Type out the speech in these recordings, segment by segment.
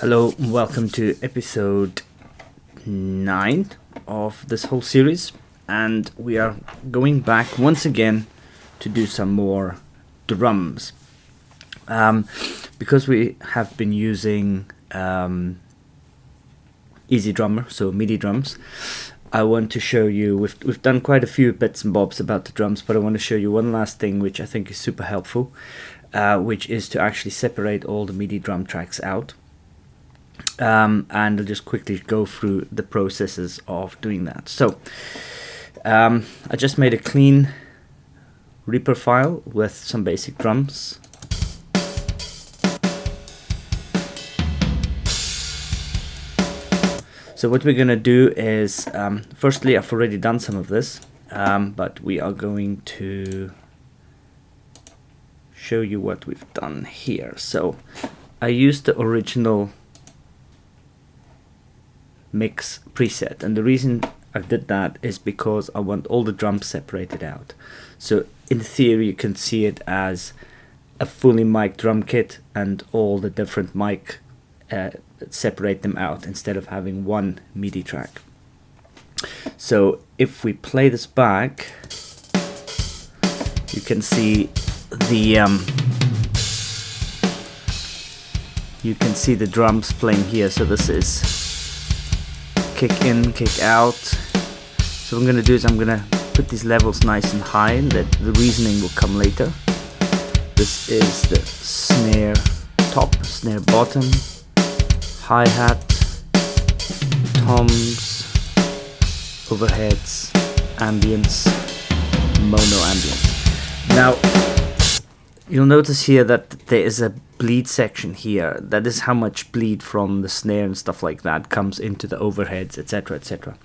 Hello, welcome to episode 9 of this whole series, and we are going back once again to do some more drums. Because we have been using Easy Drummer, so MIDI drums, I want to show you, we've done quite a few bits and bobs about the drums, but I want to show you one last thing which I think is super helpful, which is to actually separate all the MIDI drum tracks out. And I'll just quickly go through the processes of doing that. So I just made a clean Reaper file with some basic drums. So what we're going to do is, firstly, I've already done some of this, but we are going to show you what we've done here. So I used the original mix preset, and the reason I did that is because I want all the drums separated out. So in theory you can see it as a fully mic'd drum kit and all the different mic separate them out instead of having one MIDI track. So if we play this back, you can see the drums playing here. So this is kick in, kick out. So what I'm going to do is I'm going to put these levels nice and high, and that the reasoning will come later. This is the snare top, snare bottom, hi-hat, toms, overheads, ambience, mono ambience. Now you'll notice here that there is a bleed section here. That is how much bleed from the snare and stuff like that comes into the overheads, etc, etc.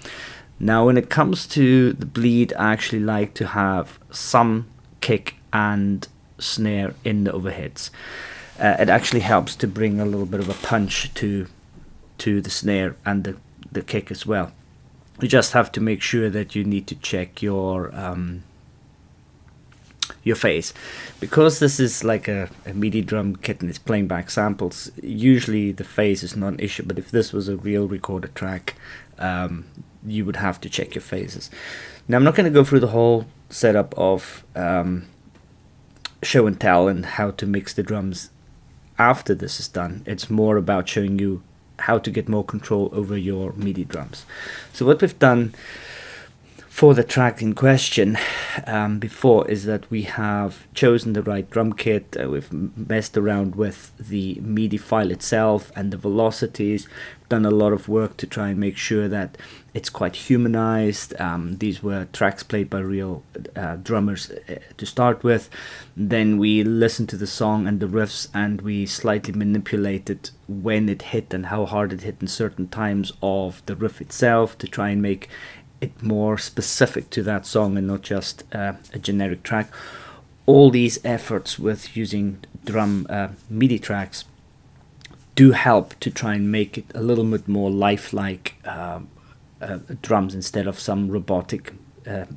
Now when it comes to the bleed, I actually like to have some kick and snare in the overheads. It actually helps to bring a little bit of a punch to the snare and the kick as well. You just have to make sure that you need to check your phase. Because this is like a MIDI drum kit and it's playing back samples, usually the phase is not an issue, but if this was a real recorded track, you would have to check your phases. Now I'm not going to go through the whole setup of show and tell and how to mix the drums after this is done. It's more about showing you how to get more control over your MIDI drums. So what we've done for the track in question before is that we have chosen the right drum kit. We've messed around with the MIDI file itself and the velocities, done a lot of work to try and make sure that it's quite humanized. These were tracks played by real drummers to start with. Then we listened to the song and the riffs, and we slightly manipulated when it hit and how hard it hit in certain times of the riff itself to try and make it more specific to that song and not just a generic track. All these efforts with using drum MIDI tracks do help to try and make it a little bit more lifelike drums instead of some robotic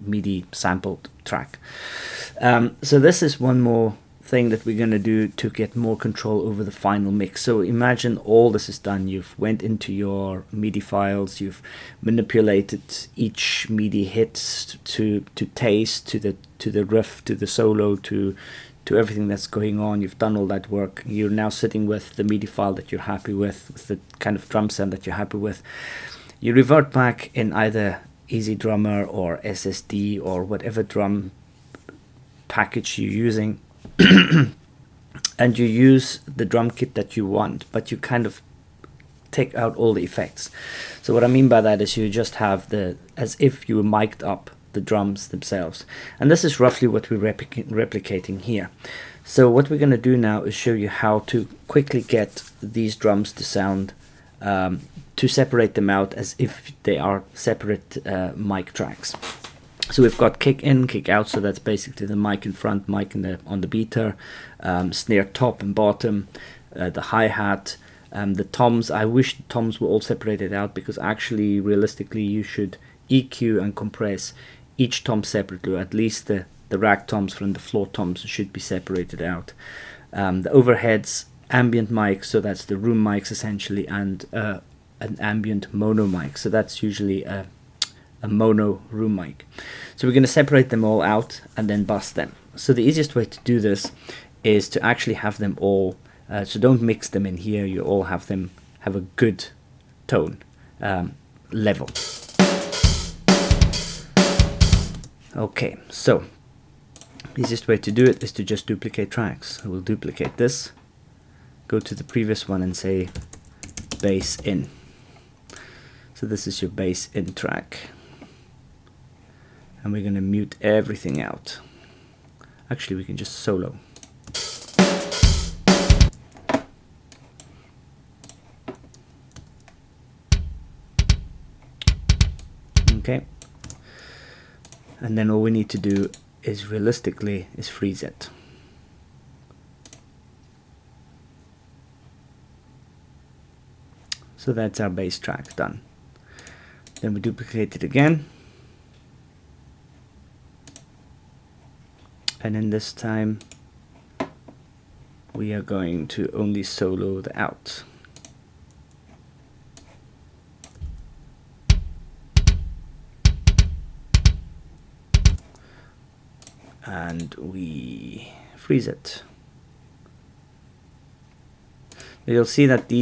MIDI sampled track. So this is one more thing that we're going to do to get more control over the final mix. So imagine all this is done. You've went into your MIDI files, you've manipulated each MIDI hit to taste, to the riff, to the solo, to everything that's going on. You've done all that work. You're now sitting with the MIDI file that you're happy with the kind of drum sound that you're happy with. You revert back in either Easy Drummer or SSD or whatever drum package you're using, and you use the drum kit that you want, but you kind of take out all the effects. So what I mean by that is you just have as if you mic'd up the drums themselves, and this is roughly what we're replicating here. So what we're going to do now is show you how to quickly get these drums to sound, to separate them out as if they are separate mic tracks. So we've got kick in, kick out, so that's basically the mic in front, mic on the beater, snare top and bottom, the hi-hat, the toms. I wish the toms were all separated out, because actually realistically you should EQ and compress each tom separately, or at least the rack toms from the floor toms should be separated out. The overheads ambient mic, so that's the room mics essentially, and an ambient mono mic, so that's usually a mono room mic. So we're going to separate them all out and then bus them. So the easiest way to do this is to actually have them all, so don't mix them in here, you all have them have a good tone level. Okay, so the easiest way to do it is to just duplicate tracks. So we'll duplicate this, go to the previous one and say bass in. So this is your bass in track. And we're going to mute everything out. Actually, we can just solo. Okay. And then all we need to do is realistically is freeze it. So that's our bass track done. Then we duplicate it again. And then this time we are going to only solo the out. And we freeze it. You'll see that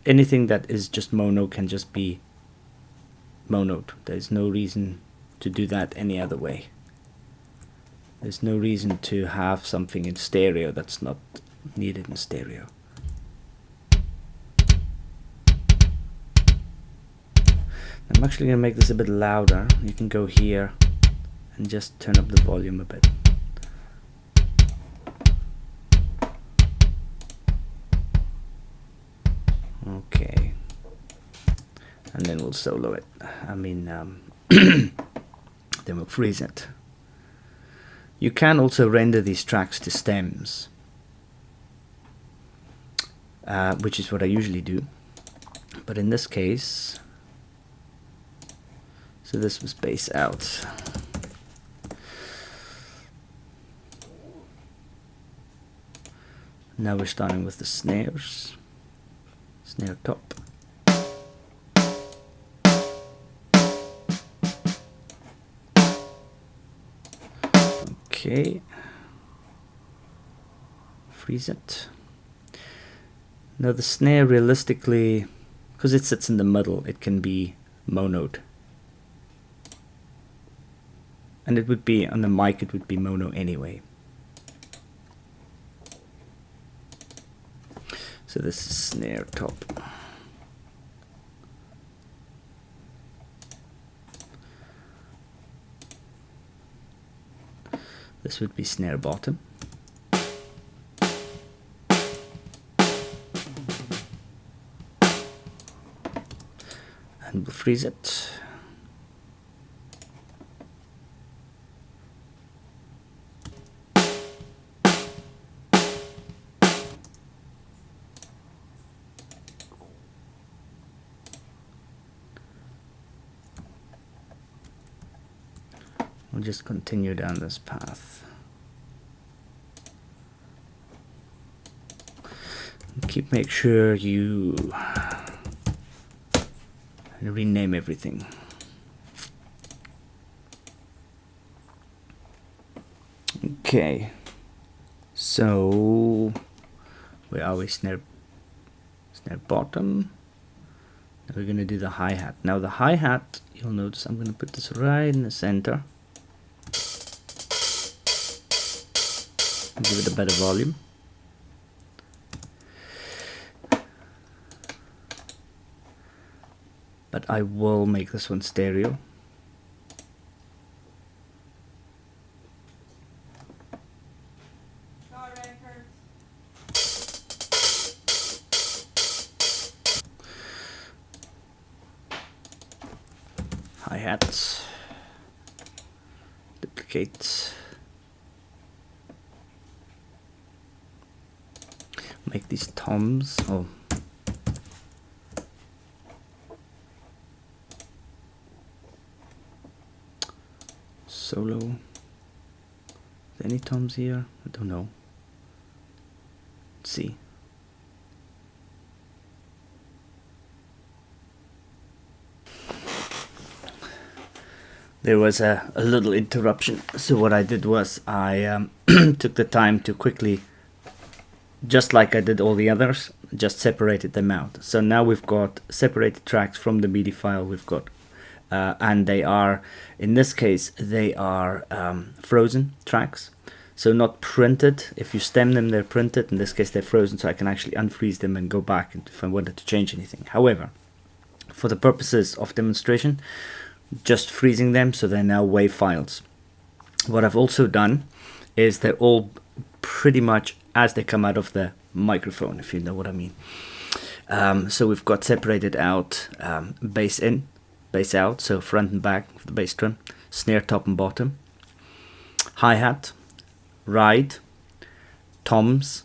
anything that is just mono can just be monoed. There's no reason to do that any other way. There's no reason to have something in stereo that's not needed in stereo. I'm actually going to make this a bit louder. You can go here and just turn up the volume a bit. Okay. And then we'll solo it. Then we'll freeze it. You can also render these tracks to stems, which is what I usually do. But in this case, so this was bass out. Now we're starting with the snares, snare top. Okay, freeze it. Now the snare realistically, because it sits in the middle, it can be monoed. And it would be, on the mic it would be mono anyway. So this is snare top. This would be snare bottom. And we'll freeze it. We'll just continue down this path. Make sure you rename everything. Okay, so where are we? Snare bottom. Now we're going to do the hi-hat. Now the hi-hat, you'll notice I'm going to put this right in the center. Give it a better volume. But I will make this one stereo. Hi-hats. Duplicate. Make these toms. Oh. Solo. Any toms here? I don't know. Let's see. There was a little interruption, so what I did was I took the time to quickly, just like I did all the others, just separated them out. So now we've got separated tracks from the MIDI file. We've got and they are, in this case, they are frozen tracks, so not printed. If you stem them, they're printed. In this case, they're frozen, so I can actually unfreeze them and go back if I wanted to change anything. However, for the purposes of demonstration, just freezing them, so they're now WAV files. What I've also done is they're all pretty much as they come out of the microphone, if you know what I mean. So we've got separated out bass in, bass out, so front and back of the bass drum, snare top and bottom, hi-hat, ride, toms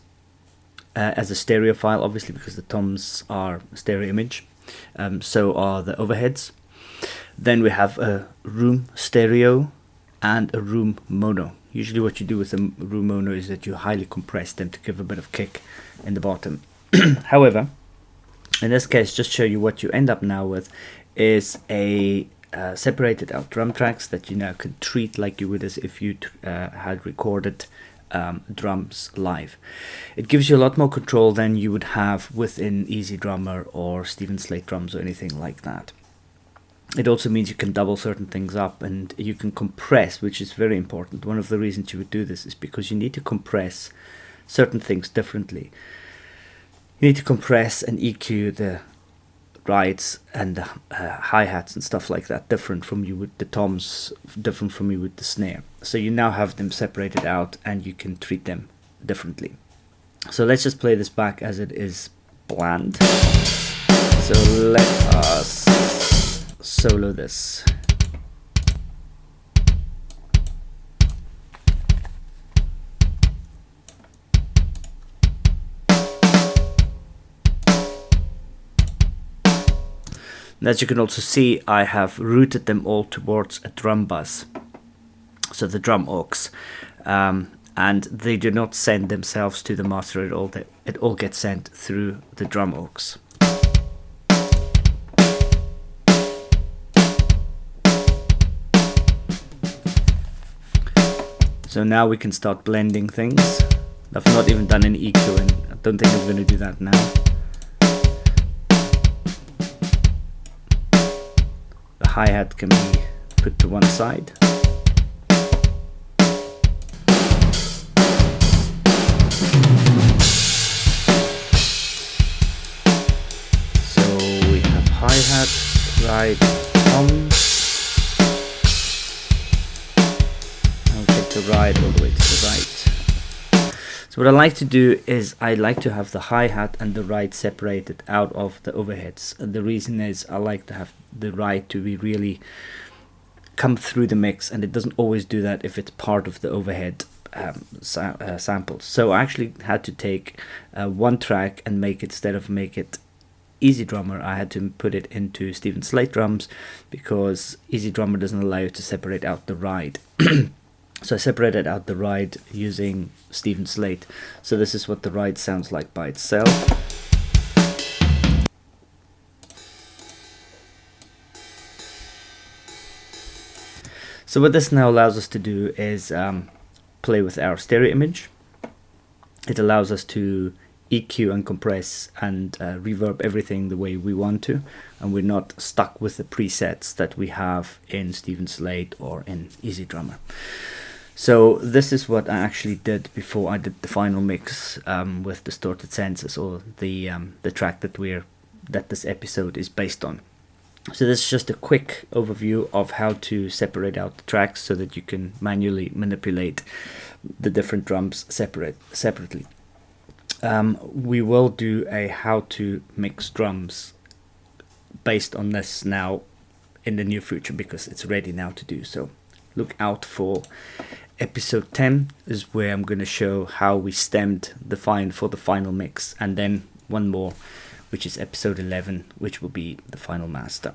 as a stereo file, obviously, because the toms are stereo image. So are the overheads. Then we have a room stereo and a room mono. Usually what you do with a room mono is that you highly compress them to give a bit of kick in the bottom. However, in this case, just show you what you end up now with is a separated out drum tracks that you now can treat like you would as if you had recorded drums live. It gives you a lot more control than you would have within Easy Drummer or Stephen Slate drums or anything like that. It also means you can double certain things up, and you can compress, which is very important. One of the reasons you would do this is because you need to compress certain things differently. You need to compress and EQ the rides and the hi-hats and stuff like that different from you with the toms, different from you with the snare. So you now have them separated out and you can treat them differently. So let's just play this back as it is bland. So let us solo this. And as you can also see, I have routed them all towards a drum bus, so the drum aux, and they do not send themselves to the master at all. It all gets sent through the drum aux. So now we can start blending things. I've not even done any EQing. I don't think I'm going to do that now. The hi-hat can be put to one side. So we have hi-hat, ride, toms. The ride all the way to the right. So what I like to do is I like to have the hi-hat and the ride separated out of the overheads. And the reason is I like to have the ride to be really come through the mix, and it doesn't always do that if it's part of the overhead samples. So I actually had to take one track and make it Easy Drummer. I had to put it into Stephen Slate drums because Easy Drummer doesn't allow you to separate out the ride. So I separated out the ride using Stephen Slate. So this is what the ride sounds like by itself. So what this now allows us to do is play with our stereo image. It allows us to EQ and compress and reverb everything the way we want to, and we're not stuck with the presets that we have in Stephen Slate or in Easy Drummer. So this is what I actually did before I did the final mix with Distorted Senses, or the track that this episode is based on. So this is just a quick overview of how to separate out the tracks so that you can manually manipulate the different drums separately. We will do a how to mix drums based on this now in the near future, because it's ready now to do so. Look out for episode 10 is where I'm going to show how we stemmed the fine for the final mix, and then one more, which is episode 11, which will be the final master.